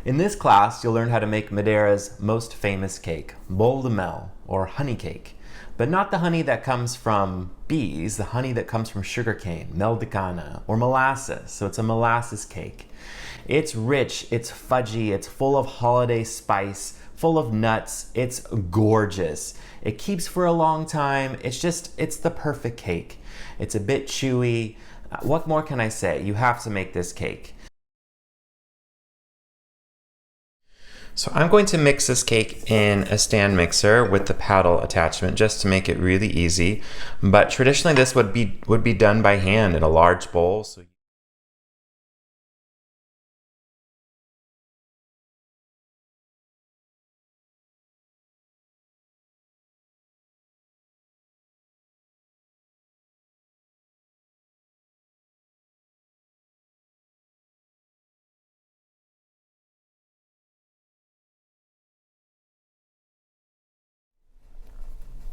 In this class, you'll learn how to make Madeira's most famous cake, bolo de mel, or honey cake. But not the honey that comes from bees, the honey that comes from sugarcane, mel de cana, or molasses. So it's a molasses cake. It's rich, it's fudgy, it's full of holiday spice, full of nuts. It's gorgeous. It keeps for a long time. It's the perfect cake. It's a bit chewy. What more can I say? You have to make this cake. So I'm going to mix this cake in a stand mixer with the paddle attachment just to make it really easy. But traditionally this would be done by hand in a large bowl.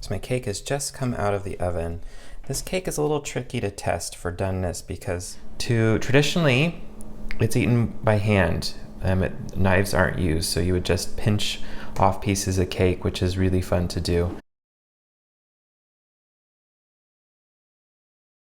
So my cake has just come out of the oven. This cake is a little tricky to test for doneness because traditionally it's eaten by hand. Knives aren't used, so you would just pinch off pieces of cake, which is really fun to do.